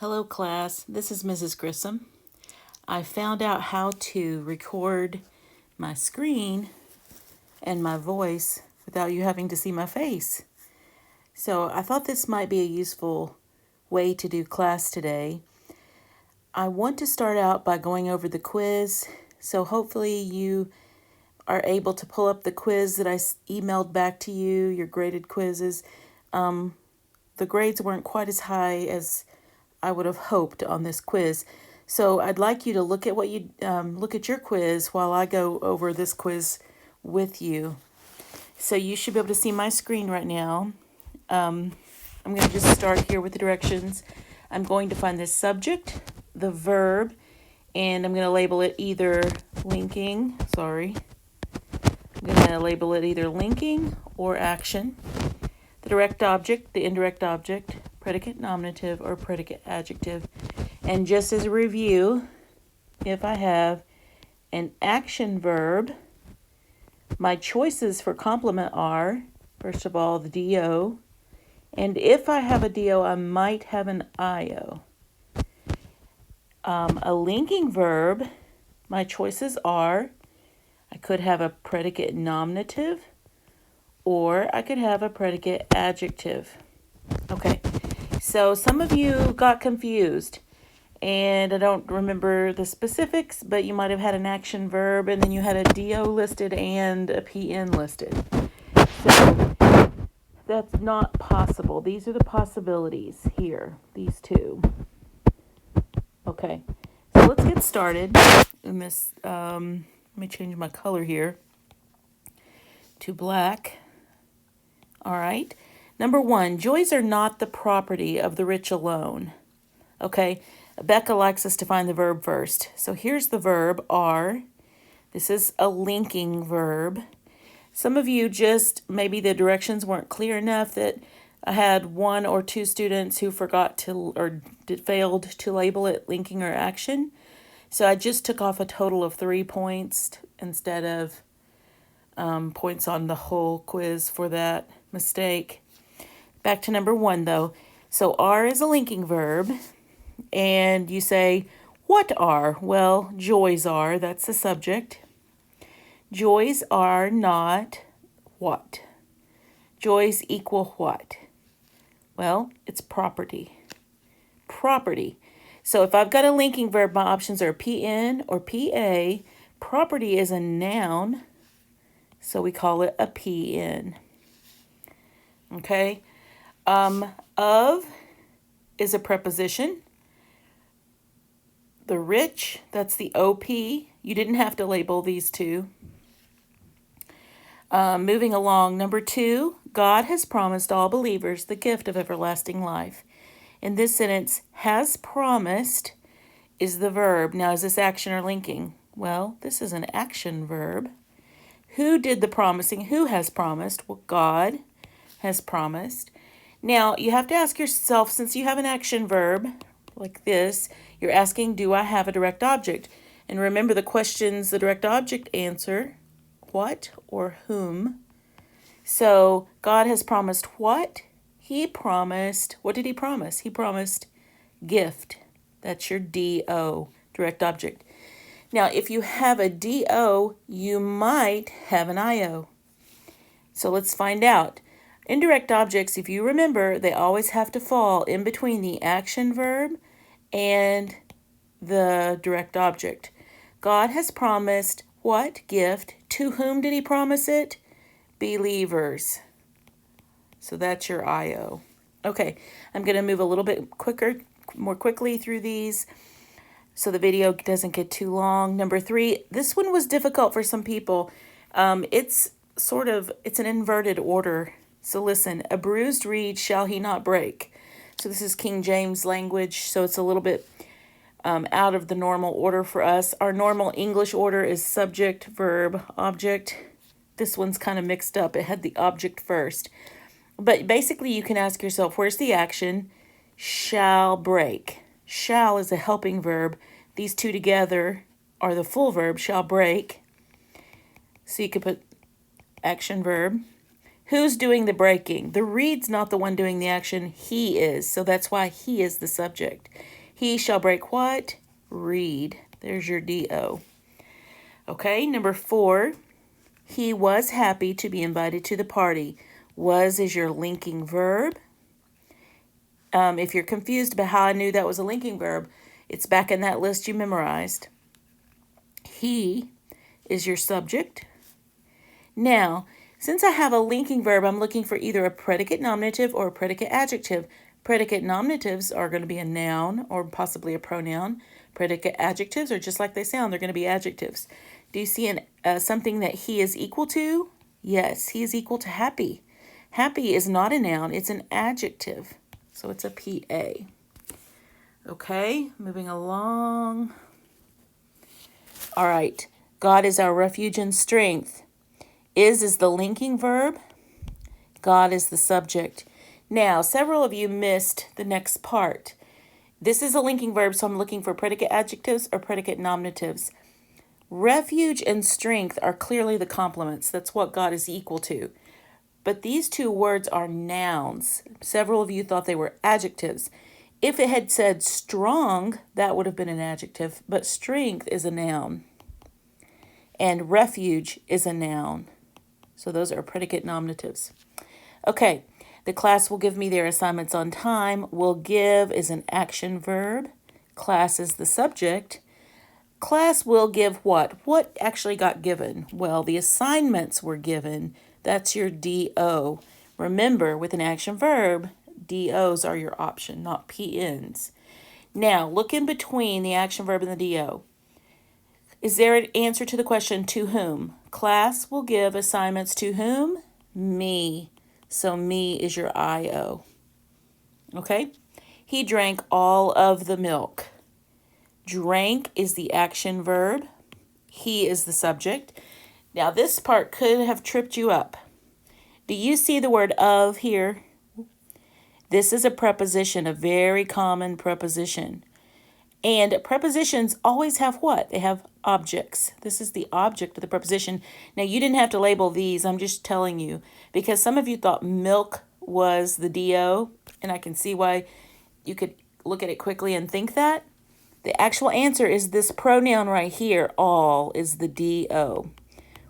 Hello class, this is Mrs. Grissom. I found out how to record my screen and my voice without you having to see my face. So I thought this might be a useful way to do class today. I want to start out by going over the quiz, so hopefully you are able to pull up the quiz that I emailed back to you, your graded quizzes. The grades weren't quite as high as I would have hoped on this quiz. So I'd like you to look at what you look at your quiz while I go over this quiz with you. So you should be able to see my screen right now. I'm going to just start here with the directions. I'm going to find the subject, the verb, and I'm going to label it either linking, I'm going to label it either linking or action. The direct object, the indirect object, predicate nominative, or predicate adjective. And just as a review, if I have an action verb, my choices for complement are, first of all, the DO. And if I have a DO, I might have an IO. A linking verb, my choices are, I could have a predicate nominative, or I could have a predicate adjective. Okay, so some of you got confused, and I don't remember the specifics, but you might have had an action verb, and then you had a DO listed and a PN listed. So that's not possible. These are the possibilities here, these two. Okay, so let's get started in this. Let me change my color here to black. All right. Number one, joys are not the property of the rich alone. Okay, Becca likes us to find the verb first. So here's the verb, are. This is a linking verb. Some of you maybe the directions weren't clear enough that I had one or two students who forgot to or failed to label it linking or action. So I just took off a total of 3 points instead of points on the whole quiz for that mistake. Back to number one, though. So are is a linking verb, and you say, what are? Well, joys are, that's the subject. Joys are not what? Joys equal what? Well, it's property. Property. So if I've got a linking verb, my options are PN or PA. Property is a noun, so we call it a PN. Okay? Of is a preposition. The rich, that's the OP. You didn't have to label these two. Moving along, number two, God has promised all believers the gift of everlasting life. In this sentence, has promised is the verb. Now, is this action or linking? Well, this is an action verb. Who did the promising? Who has promised? Well, God has promised. Now, you have to ask yourself, since you have an action verb like this, you're asking, do I have a direct object? And remember the questions, the direct object answer, what or whom. So God has promised what? He promised, what did he promise? He promised gift. That's your DO, direct object. Now, if you have a DO, you might have an IO. So let's find out. Indirect objects, if you remember, they always have to fall in between the action verb and the direct object. God has promised what gift? To whom did he promise it? Believers. So that's your IO. Okay, I'm going to move a little bit more quickly through these so the video doesn't get too long. Number three, this one was difficult for some people. It's an inverted order. So listen, a bruised reed shall he not break. So this is King James language, so it's a little bit out of the normal order for us. Our normal English order is subject, verb, object. This one's kind of mixed up. It had the object first. But basically you can ask yourself, where's the action? Shall break. Shall is a helping verb. These two together are the full verb, shall break. So you could put action verb. Who's doing the breaking? The reed's not the one doing the action. He is. So that's why he is the subject. He shall break what? Reed. There's your DO. Okay, number 4. He was happy to be invited to the party. Was is your linking verb. If you're confused about how I knew that was a linking verb, it's back in that list you memorized. He is your subject. Now, since I have a linking verb, I'm looking for either a predicate nominative or a predicate adjective. Predicate nominatives are going to be a noun or possibly a pronoun. Predicate adjectives are just like they sound. They're going to be adjectives. Do you see something that he is equal to? Yes, he is equal to happy. Happy is not a noun. It's an adjective. So it's a PA. Okay, moving along. All right. God is our refuge and strength. Is the linking verb. God is the subject. Now, several of you missed the next part. This is a linking verb, so I'm looking for predicate adjectives or predicate nominatives. Refuge and strength are clearly the complements. That's what God is equal to. But these two words are nouns. Several of you thought they were adjectives. If it had said strong, that would have been an adjective, but strength is a noun. And refuge is a noun. So those are predicate nominatives. Okay, the class will give me their assignments on time. Will give is an action verb. Class is the subject. Class will give what? What actually got given? Well, the assignments were given. That's your DO. Remember, with an action verb, DOs are your option, not PNs. Now, look in between the action verb and the DO. Is there an answer to the question, to whom? Class will give assignments to whom? Me. So me is your IO. Okay? He drank all of the milk. Drank is the action verb. He is the subject. Now, this part could have tripped you up. Do you see the word of here? This is a preposition, a very common preposition. And prepositions always have what? They have objects. This is the object of the preposition. Now, you didn't have to label these. I'm just telling you. Because some of you thought milk was the DO. And I can see why you could look at it quickly and think that. The actual answer is this pronoun right here, all, is the DO.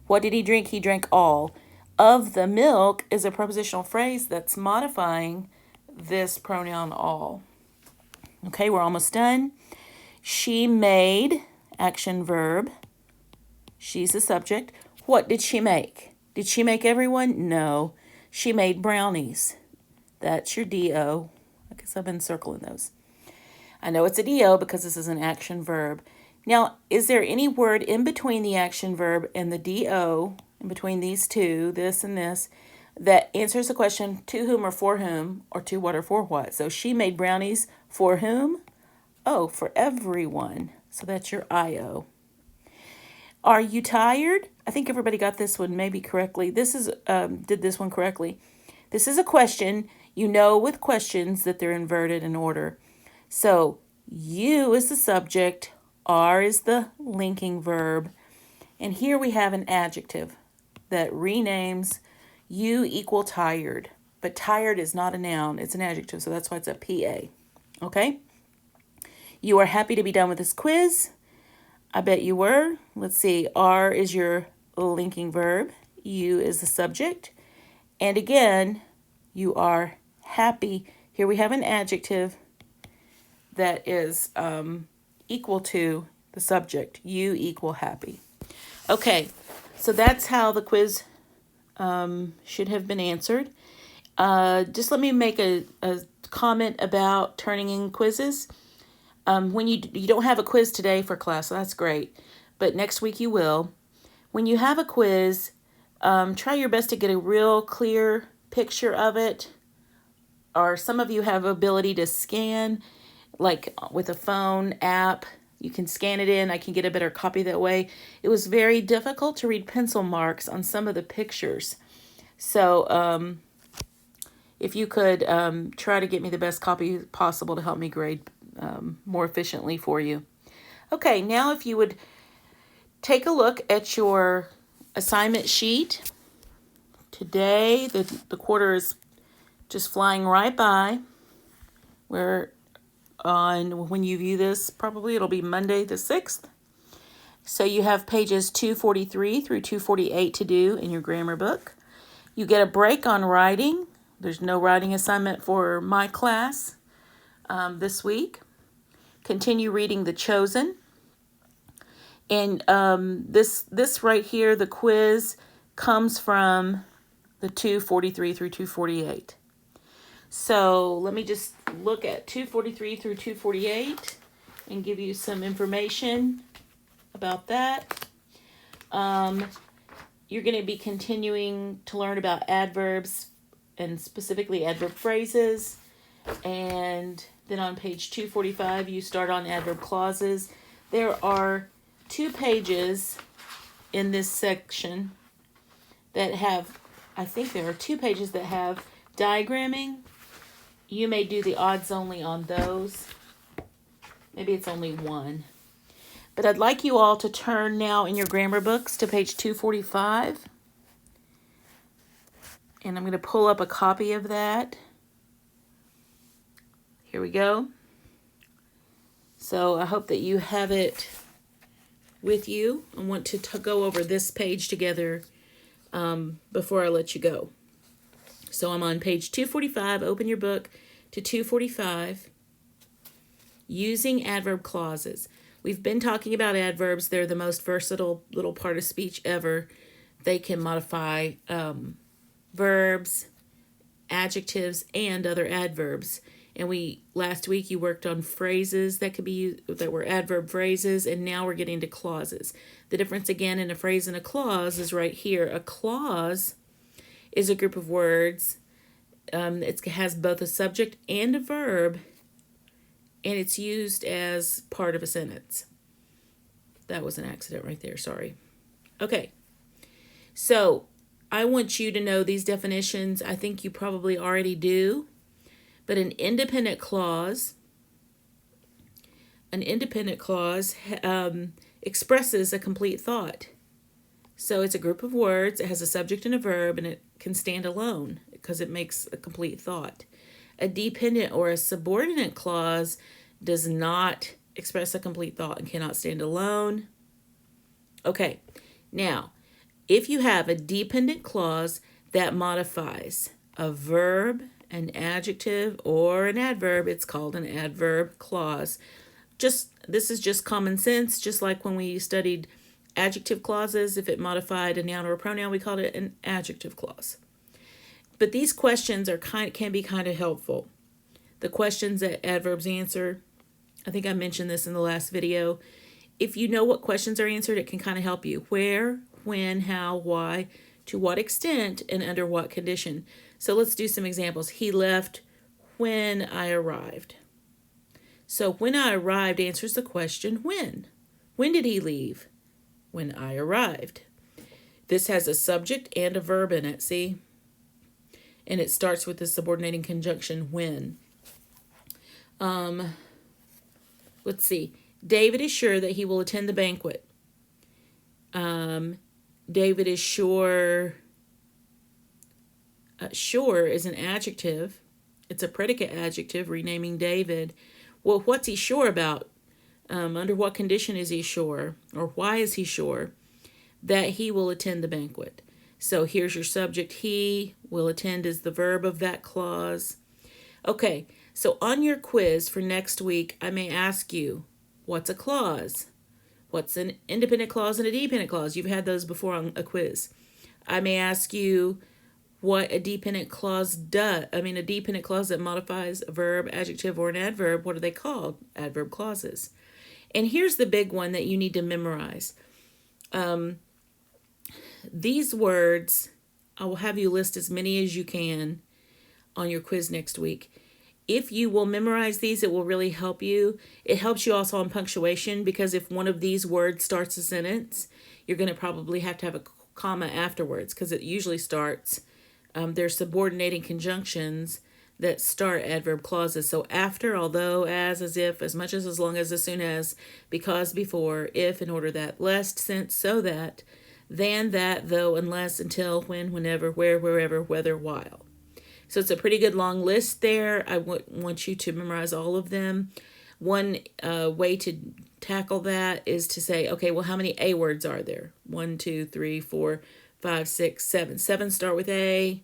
What did he drink? He drank all. Of the milk is a prepositional phrase that's modifying this pronoun all. Okay, we're almost done. She made, action verb. She's the subject. What did she make? Did she make everyone? No. She made brownies. That's your DO. I guess I've been circling those. I know it's a DO because this is an action verb. Now, is there any word in between the action verb and the DO, in between these two, this and this, that answers the question to whom or for whom, or to what or for what? So she made brownies for whom? Oh, for everyone. So that's your IO. Are you tired? I think everybody got this one maybe correctly. This is did this one correctly. This is a question. You know with questions that they're inverted in order. So you is the subject, are is the linking verb, and here we have an adjective that renames you equal tired. But tired is not a noun, it's an adjective, so that's why it's a PA. Okay? You are happy to be done with this quiz. I bet you were. Let's see, are is your linking verb, you is the subject, and again, you are happy. Here we have an adjective that is equal to the subject, you equal happy. Okay, so that's how the quiz should have been answered. Just let me make a comment about turning in quizzes. When you don't have a quiz today for class, so that's great, but next week you will. When you have a quiz, try your best to get a real clear picture of it, or some of you have ability to scan, like with a phone app, you can scan it in. I can get a better copy that way. It was very difficult to read pencil marks on some of the pictures. So if you could try to get me the best copy possible to help me grade more efficiently for you. Okay, now if you would take a look at your assignment sheet Today, the quarter is just flying right by. We're on, when you view this, probably it'll be Monday the 6th. So you have pages 243 through 248 to do in your grammar book. You get a break on writing. There's no writing assignment for my class this week. Continue reading The Chosen. And this right here, the quiz, comes from the 243 through 248. So let me just look at 243 through 248 and give you some information about that. You're going to be continuing to learn about adverbs and specifically adverb phrases. And then on page 245, you start on adverb clauses. There are 2 pages in this section that have, I think there are 2 pages that have diagramming. You may do the odds only on those. Maybe it's only 1. But I'd like you all to turn now in your grammar books to page 245. And I'm going to pull up a copy of that. Here we go. So I hope that you have it with you. I want to go over this page together before I let you go. So I'm on page 245. Open your book to 245. Using adverb clauses. We've been talking about adverbs. They're the most versatile little part of speech ever. They can modify verbs, adjectives, and other adverbs. And last week you worked on phrases that were adverb phrases, and now we're getting to clauses. The difference again in a phrase and a clause is right here. A clause is a group of words. It has both a subject and a verb, and it's used as part of a sentence. That was an accident right there, sorry. Okay, so I want you to know these definitions. I think you probably already do. But an independent clause expresses a complete thought. So it's a group of words, it has a subject and a verb, and it can stand alone because it makes a complete thought. A dependent or a subordinate clause does not express a complete thought and cannot stand alone. Okay, now, if you have a dependent clause that modifies a verb, an adjective, or an adverb, it's called an adverb clause. This is just common sense, just like when we studied adjective clauses. If it modified a noun or a pronoun, we called it an adjective clause. But these questions can be kind of helpful. The questions that adverbs answer, I think I mentioned this in the last video. If you know what questions are answered, it can kind of help you. Where, when, how, why, to what extent, and under what condition. So let's do some examples. He left when I arrived. So when I arrived answers the question when. When did he leave? When I arrived. This has a subject and a verb in it, see? And it starts with the subordinating conjunction when. Let's see. David is sure that he will attend the banquet. David is sure. Sure is an adjective. It's a predicate adjective, renaming David. Well, what's he sure about? Under what condition is he sure? Or why is he sure that he will attend the banquet? So here's your subject. He will attend is the verb of that clause. Okay, so on your quiz for next week, I may ask you, what's a clause? What's an independent clause and a dependent clause? You've had those before on a quiz. I may ask you what a dependent clause does. A dependent clause that modifies a verb, adjective, or an adverb. What are they called? Adverb clauses. And here's the big one that you need to memorize. These words, I will have you list as many as you can on your quiz next week. If you will memorize these, it will really help you. It helps you also on punctuation, because if one of these words starts a sentence, you're going to probably have to have a comma afterwards, because it usually starts. There's subordinating conjunctions that start adverb clauses. So after, although, as if, as much as long as soon as, because, before, if, in order that, lest, since, so that, Than, that, though, unless, until, when, whenever, where, wherever, whether, while. So it's a pretty good long list there. I want you to memorize all of them. One way to tackle that is to say, okay, well, how many A words are there? 1, 2, 3, 4, 5, 6, 7. 7 start with A,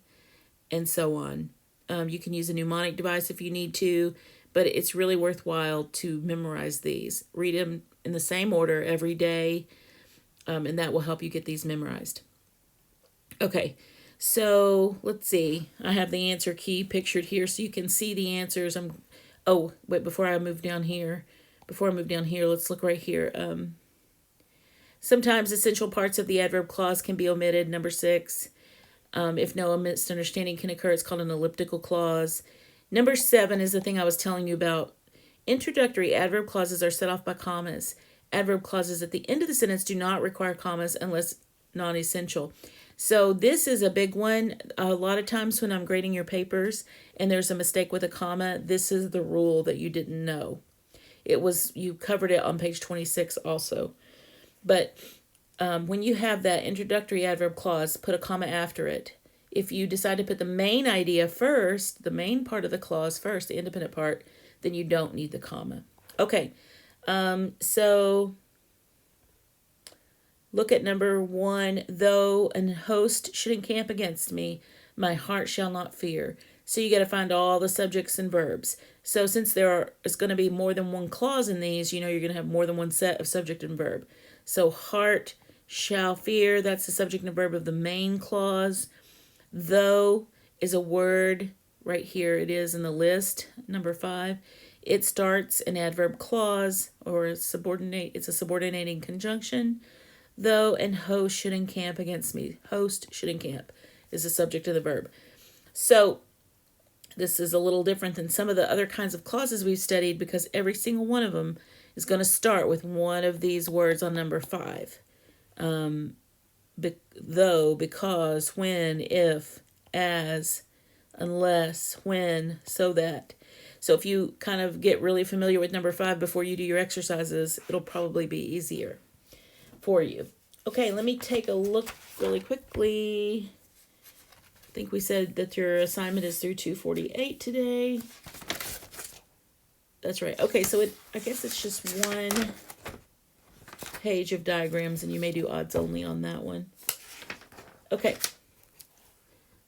and so on. You can use a mnemonic device if you need to, but it's really worthwhile to memorize these. Read them in the same order every day, and that will help you get these memorized. Okay, so let's see. I have the answer key pictured here so you can see the answers. Oh, wait, before I move down here, let's look right here. Sometimes essential parts of the adverb clause can be omitted, number 6. If no misunderstanding can occur, it's called an elliptical clause. Number 7 is the thing I was telling you about. Introductory adverb clauses are set off by commas. Adverb clauses at the end of the sentence do not require commas unless non-essential. So this is a big one. A lot of times when I'm grading your papers and there's a mistake with a comma, this is the rule that you didn't know. You covered it on page 26 also. But when you have that introductory adverb clause, put a comma after it. If you decide to put the main idea first, the main part of the clause first, the independent part, then you don't need the comma. Okay, so look at number 1. Though an host should encamp against me, my heart shall not fear. So you got to find all the subjects and verbs. So since is going to be more than one clause in these, you're going to have more than one set of subject and verb. So heart shall fear, that's the subject and verb of the main clause. Though is a word right here. It is in the list, number 5. It starts an adverb clause or it's a subordinating conjunction. Though and host should encamp against me. Host should encamp is the subject of the verb. So this is a little different than some of the other kinds of clauses we've studied because every single one of them is going to start with one of these words on number 5. Though, because, when, if, as, unless, when, so that. So if you kind of get really familiar with number 5 before you do your exercises, it'll probably be easier for you. Okay, let me take a look really quickly. I think we said that your assignment is through 248 today. That's right. Okay, so I guess it's just one page of diagrams, and you may do odds only on that one. Okay.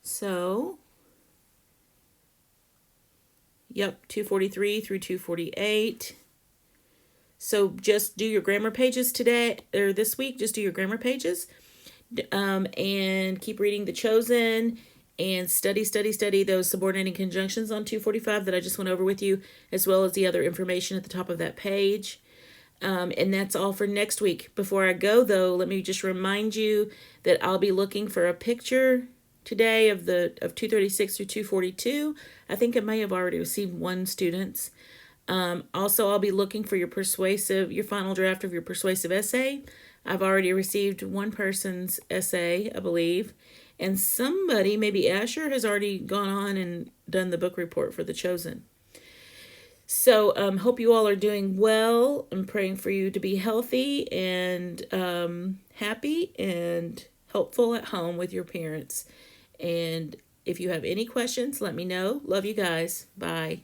So, yep, 243 through 248. So just do your grammar pages today, or this week, just do your grammar pages. And keep reading The Chosen and study those subordinating conjunctions on 245 that I just went over with you, as well as the other information at the top of that page. And that's all for next week. Before I go, though, let me just remind you that I'll be looking for a picture today of 236 through 242. I think I may have already received one student's. Also, I'll be looking for your final draft of your persuasive essay. I've already received one person's essay, I believe. And somebody, maybe Asher, has already gone on and done the book report for The Chosen. So hope you all are doing well. I'm praying for you to be healthy and happy and helpful at home with your parents. And if you have any questions, let me know. Love you guys. Bye.